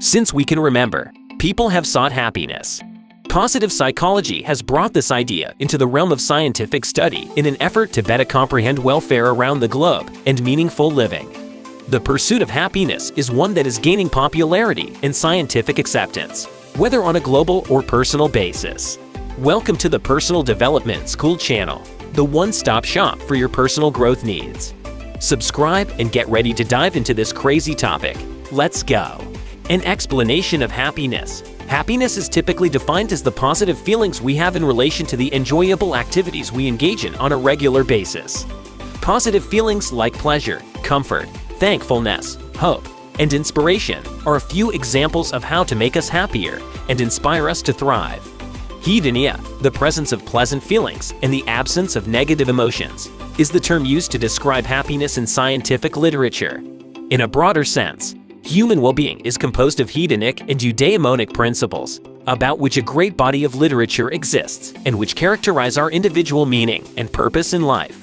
Since we can remember, people have sought happiness. Positive psychology has brought this idea into the realm of scientific study in an effort to better comprehend welfare around the globe and meaningful living. The pursuit of happiness is one that is gaining popularity and scientific acceptance, whether on a global or personal basis. Welcome to the Personal Development School channel, the one-stop shop for your personal growth needs. Subscribe and get ready to dive into this crazy topic. Let's go! An explanation of happiness. Happiness is typically defined as the positive feelings we have in relation to the enjoyable activities we engage in on a regular basis. Positive feelings like pleasure, comfort, thankfulness, hope, and inspiration are a few examples of how to make us happier and inspire us to thrive. Hedonia, the presence of pleasant feelings and the absence of negative emotions, is the term used to describe happiness in scientific literature. In a broader sense, human well-being is composed of hedonic and eudaimonic principles, about which a great body of literature exists and which characterize our individual meaning and purpose in life.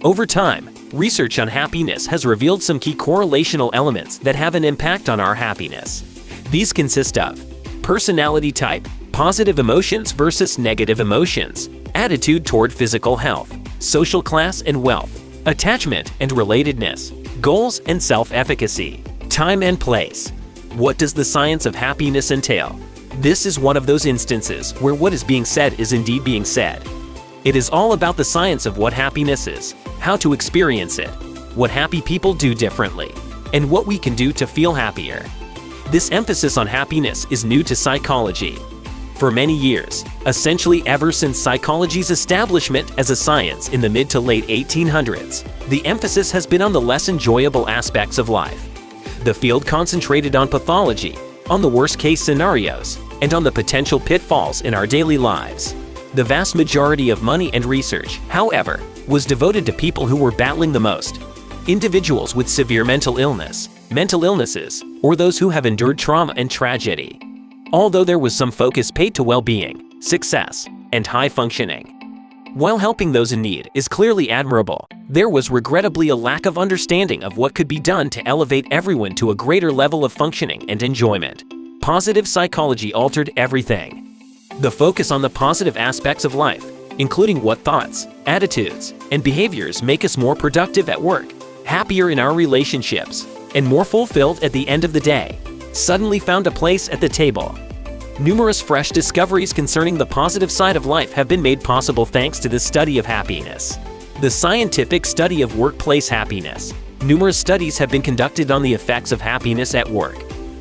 Over time, research on happiness has revealed some key correlational elements that have an impact on our happiness. These consist of personality type, positive emotions versus negative emotions, attitude toward physical health, social class and wealth, attachment and relatedness, goals and self-efficacy, time and place. What does the science of happiness entail? This is one of those instances where what is being said is indeed being said. It is all about the science of what happiness is, how to experience it, what happy people do differently, and what we can do to feel happier. This emphasis on happiness is new to psychology. For many years, essentially ever since psychology's establishment as a science in the mid to late 1800s, the emphasis has been on the less enjoyable aspects of life. The field concentrated on pathology, on the worst-case scenarios, and on the potential pitfalls in our daily lives. The vast majority of money and research, however, was devoted to people who were battling the most: individuals with severe mental illness, mental illnesses, or those who have endured trauma and tragedy. Although there was some focus paid to well-being, success, and high functioning. While helping those in need is clearly admirable, there was regrettably a lack of understanding of what could be done to elevate everyone to a greater level of functioning and enjoyment. Positive psychology altered everything. The focus on the positive aspects of life, including what thoughts, attitudes, and behaviors make us more productive at work, happier in our relationships, and more fulfilled at the end of the day, suddenly found a place at the table. Numerous fresh discoveries concerning the positive side of life have been made possible thanks to the study of happiness. The scientific study of workplace happiness. Numerous studies have been conducted on the effects of happiness at work.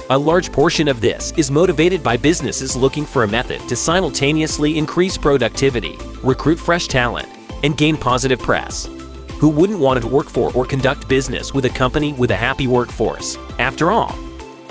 A large portion of this is motivated by businesses looking for a method to simultaneously increase productivity, recruit fresh talent, and gain positive press. Who wouldn't want to work for or conduct business with a company with a happy workforce? After all,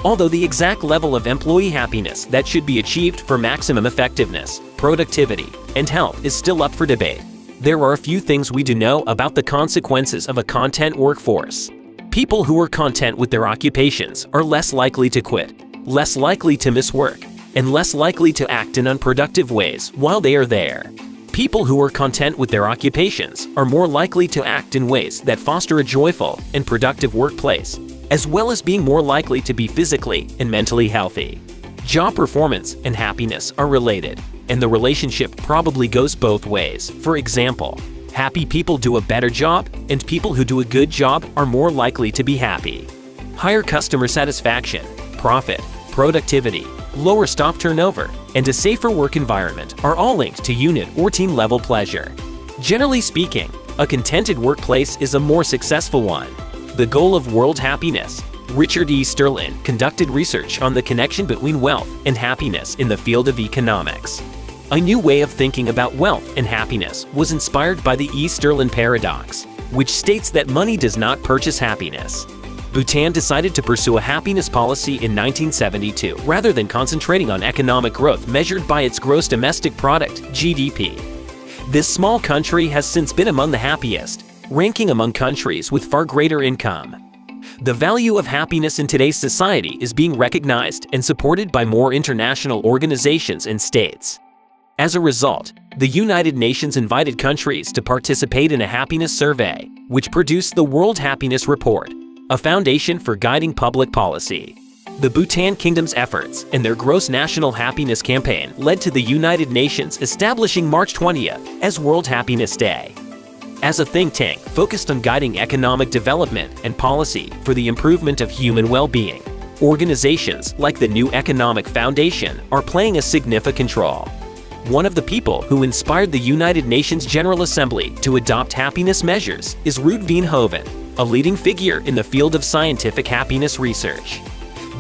although the exact level of employee happiness that should be achieved for maximum effectiveness, productivity, and health is still up for debate, there are a few things we do know about the consequences of a content workforce. People who are content with their occupations are less likely to quit, less likely to miss work, and less likely to act in unproductive ways while they are there. People who are content with their occupations are more likely to act in ways that foster a joyful and productive workplace, as well as being more likely to be physically and mentally healthy. Job performance and happiness are related, and the relationship probably goes both ways. For example, happy people do a better job, and people who do a good job are more likely to be happy. Higher customer satisfaction, profit, productivity, lower staff turnover, and a safer work environment are all linked to unit or team-level pleasure. Generally speaking, a contented workplace is a more successful one. The goal of world happiness. Richard E. Sterlin conducted research on the connection between wealth and happiness in the field of economics. A new way of thinking about wealth and happiness was inspired by the E. Sterlin paradox, which states that money does not purchase happiness. Bhutan decided to pursue a happiness policy in 1972 rather than concentrating on economic growth measured by its gross domestic product, GDP. This small country has since been among the happiest, ranking among countries with far greater income. The value of happiness in today's society is being recognized and supported by more international organizations and states. As a result, the United Nations invited countries to participate in a happiness survey, which produced the World Happiness Report, a foundation for guiding public policy. The Bhutan Kingdom's efforts and their gross national happiness campaign led to the United Nations establishing March 20th as World Happiness Day. As a think tank focused on guiding economic development and policy for the improvement of human well-being, organizations like the New Economic Foundation are playing a significant role. One of the people who inspired the United Nations General Assembly to adopt happiness measures is Ruud Veenhoven, a leading figure in the field of scientific happiness research.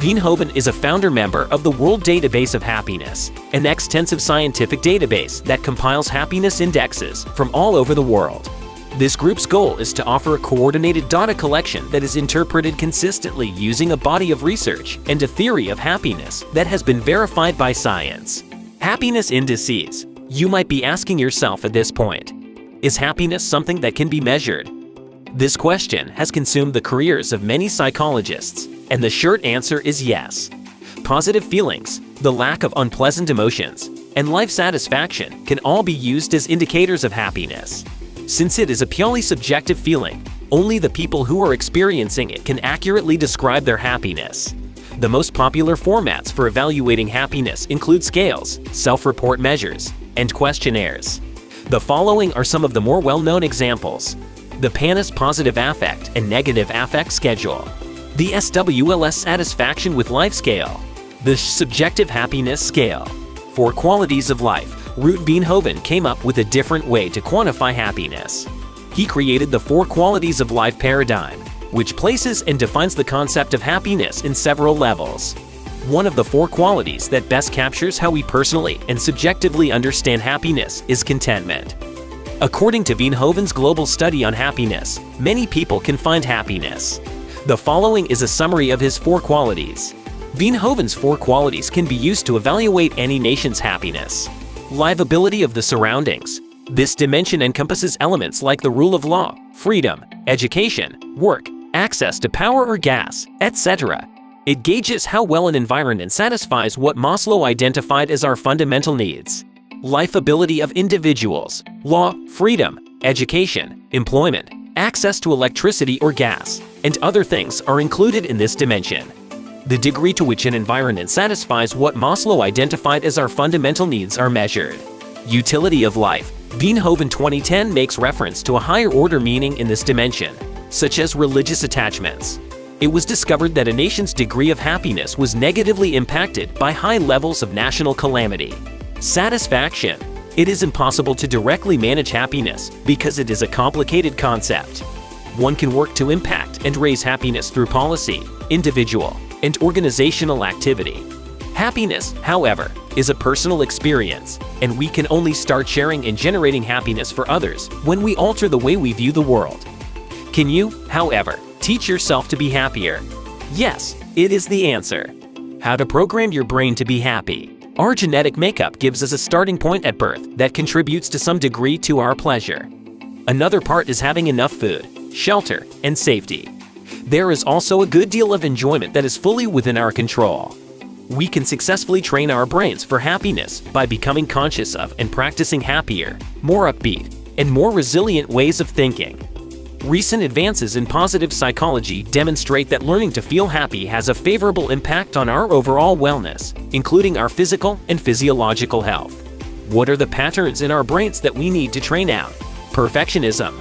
Veenhoven is a founder member of the World Database of Happiness, an extensive scientific database that compiles happiness indexes from all over the world. This group's goal is to offer a coordinated data collection that is interpreted consistently using a body of research and a theory of happiness that has been verified by science. Happiness indices. You might be asking yourself at this point, is happiness something that can be measured? This question has consumed the careers of many psychologists, and the short answer is yes. Positive feelings, the lack of unpleasant emotions, and life satisfaction can all be used as indicators of happiness. Since it is a purely subjective feeling, only the people who are experiencing it can accurately describe their happiness. The most popular formats for evaluating happiness include scales, self-report measures, and questionnaires. The following are some of the more well-known examples. The PANAS Positive Affect and Negative Affect Schedule, the SWLS Satisfaction with Life Scale, the Subjective Happiness Scale. For qualities of life, Ruud Veenhoven came up with a different way to quantify happiness. He created the 4 qualities of life paradigm, which places and defines the concept of happiness in several levels. One of the 4 qualities that best captures how we personally and subjectively understand happiness is contentment. According to Veenhoven's global study on happiness, many people can find happiness. The following is a summary of his 4 qualities. Veenhoven's 4 qualities can be used to evaluate any nation's happiness. Livability of the surroundings. This dimension encompasses elements like the rule of law, freedom, education, work, access to power or gas, etc. It gauges how well an environment satisfies what Maslow identified as our fundamental needs. Lifeability of individuals. Law, freedom, education, employment, access to electricity or gas, and other things are included in this dimension. The degree to which an environment satisfies what Maslow identified as our fundamental needs are measured. Utility of life. Veenhoven 2010 makes reference to a higher-order meaning in this dimension, such as religious attachments. It was discovered that a nation's degree of happiness was negatively impacted by high levels of national calamity. Satisfaction. It is impossible to directly manage happiness because it is a complicated concept. One can work to impact and raise happiness through policy, individual, and organizational activity. Happiness, however, is a personal experience, and we can only start sharing and generating happiness for others when we alter the way we view the world. Can you, however, teach yourself to be happier? Yes, it is the answer. How to program your brain to be happy. Our genetic makeup gives us a starting point at birth that contributes to some degree to our pleasure. Another part is having enough food, shelter, and safety. There is also a good deal of enjoyment that is fully within our control. We can successfully train our brains for happiness by becoming conscious of and practicing happier, more upbeat, and more resilient ways of thinking. Recent advances in positive psychology demonstrate that learning to feel happy has a favorable impact on our overall wellness, including our physical and physiological health. What are the patterns in our brains that we need to train out? Perfectionism.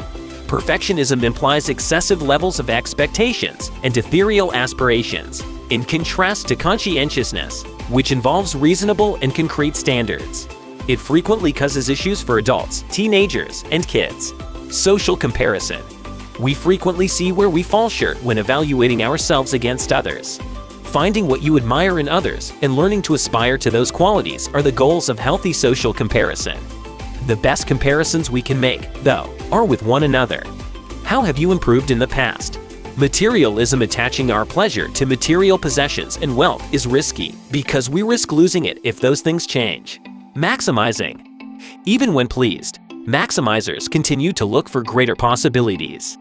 Perfectionism implies excessive levels of expectations and ethereal aspirations, in contrast to conscientiousness, which involves reasonable and concrete standards. It frequently causes issues for adults, teenagers, and kids. Social comparison. We frequently see where we fall short when evaluating ourselves against others. Finding what you admire in others and learning to aspire to those qualities are the goals of healthy social comparison. The best comparisons we can make, though, are with one another. How have you improved in the past? Materialism. Attaching our pleasure to material possessions and wealth is risky because we risk losing it if those things change. Maximizing. Even when pleased, maximizers continue to look for greater possibilities.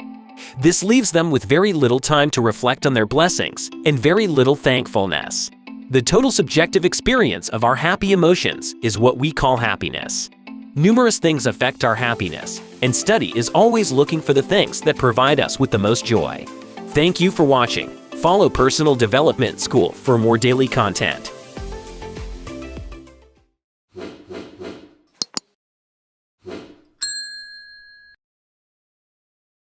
This leaves them with very little time to reflect on their blessings and very little thankfulness. The total subjective experience of our happy emotions is what we call happiness. Numerous things affect our happiness, and study is always looking for the things that provide us with the most joy. Thank you for watching. Follow Personal Development School for more daily content.